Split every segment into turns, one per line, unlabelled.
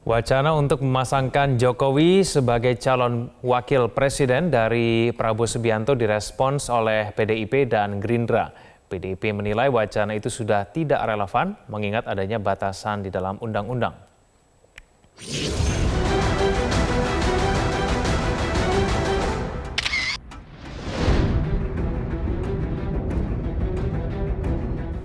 Wacana untuk memasangkan Jokowi sebagai calon wakil presiden dari Prabowo Subianto direspons oleh PDIP dan Gerindra. PDIP menilai wacana itu sudah tidak relevan mengingat adanya batasan di dalam undang-undang.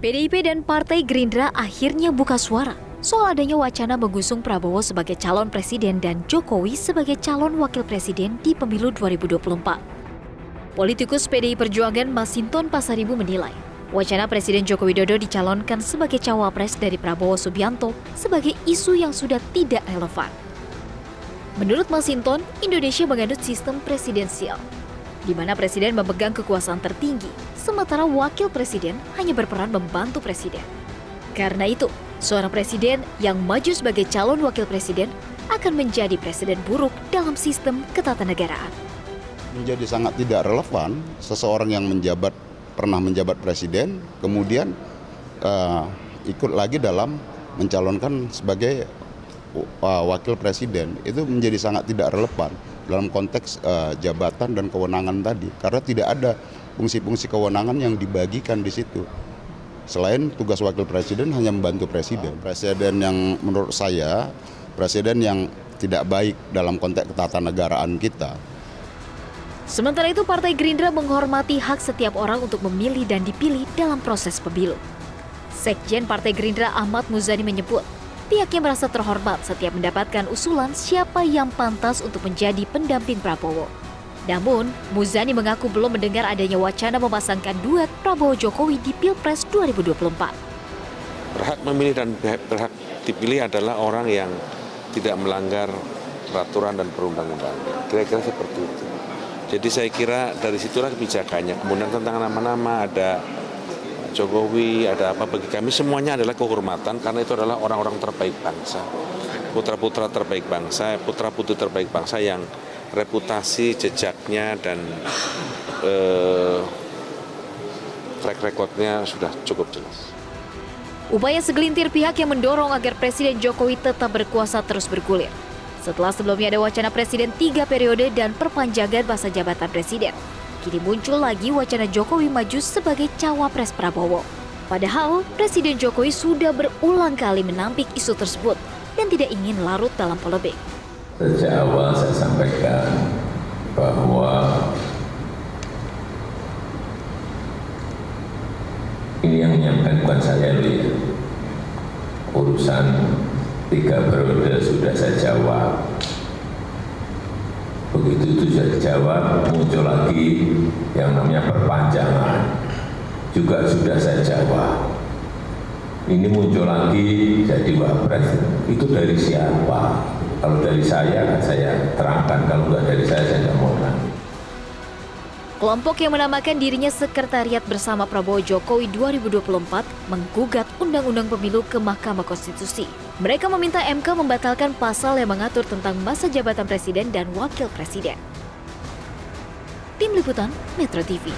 PDIP dan Partai Gerindra akhirnya buka suara soal adanya wacana mengusung Prabowo sebagai calon presiden dan Jokowi sebagai calon wakil presiden di pemilu 2024. Politikus PDI Perjuangan Masinton Pasaribu menilai, wacana Presiden Joko Widodo dicalonkan sebagai cawapres dari Prabowo Subianto sebagai isu yang sudah tidak relevan. Menurut Masinton, Indonesia menganut sistem presidensial, di mana presiden memegang kekuasaan tertinggi, sementara wakil presiden hanya berperan membantu presiden. Karena itu, seorang presiden yang maju sebagai calon wakil presiden akan menjadi presiden buruk dalam sistem ketatanegaraan.
Menjadi sangat tidak relevan seseorang yang pernah menjabat presiden, kemudian ikut lagi dalam mencalonkan sebagai wakil presiden. Itu menjadi sangat tidak relevan dalam konteks jabatan dan kewenangan tadi, karena tidak ada fungsi-fungsi kewenangan yang dibagikan di situ. Selain tugas wakil presiden hanya membantu presiden. Presiden yang menurut saya, presiden yang tidak baik dalam konteks ketatanegaraan kita.
Sementara itu, Partai Gerindra menghormati hak setiap orang untuk memilih dan dipilih dalam proses pemilu. Sekjen Partai Gerindra Ahmad Muzani menyebut, pihaknya merasa terhormat setiap mendapatkan usulan siapa yang pantas untuk menjadi pendamping Prabowo. Namun, Muzani mengaku belum mendengar adanya wacana memasangkan duet Prabowo-Jokowi di Pilpres 2024.
Berhak memilih dan berhak dipilih adalah orang yang tidak melanggar peraturan dan perundang-undangan. Kira-kira seperti itu. Jadi saya kira dari situlah kebijakannya. Kemudian tentang nama-nama ada Jokowi, ada apa, bagi kami semuanya adalah kehormatan karena itu adalah orang-orang terbaik bangsa. Putra-putra terbaik bangsa, putra-putri terbaik bangsa yang reputasi, jejaknya, dan track recordnya sudah cukup jelas.
Upaya segelintir pihak yang mendorong agar Presiden Jokowi tetap berkuasa terus bergulir. Setelah sebelumnya ada wacana Presiden 3 periode dan perpanjangan masa jabatan Presiden, kini muncul lagi wacana Jokowi maju sebagai cawapres Prabowo. Padahal Presiden Jokowi sudah berulang kali menampik isu tersebut dan tidak ingin larut dalam polemik.
Sejak awal saya sampaikan bahwa ini yang menyampaikan bukan saya ya. Urusan 3 periode sudah saya jawab. Begitu itu sudah dijawab, muncul lagi yang namanya perpanjangan. Juga sudah saya jawab. Ini muncul lagi jadi wapres, itu dari siapa? Kalau dari saya terangkan, kalau nggak dari saya nggak mau terangkan.
Kelompok yang menamakan dirinya Sekretariat Bersama Prabowo Jokowi 2024 menggugat Undang-Undang Pemilu ke Mahkamah Konstitusi. Mereka meminta MK membatalkan pasal yang mengatur tentang masa jabatan presiden dan wakil presiden. Tim Liputan Metro TV.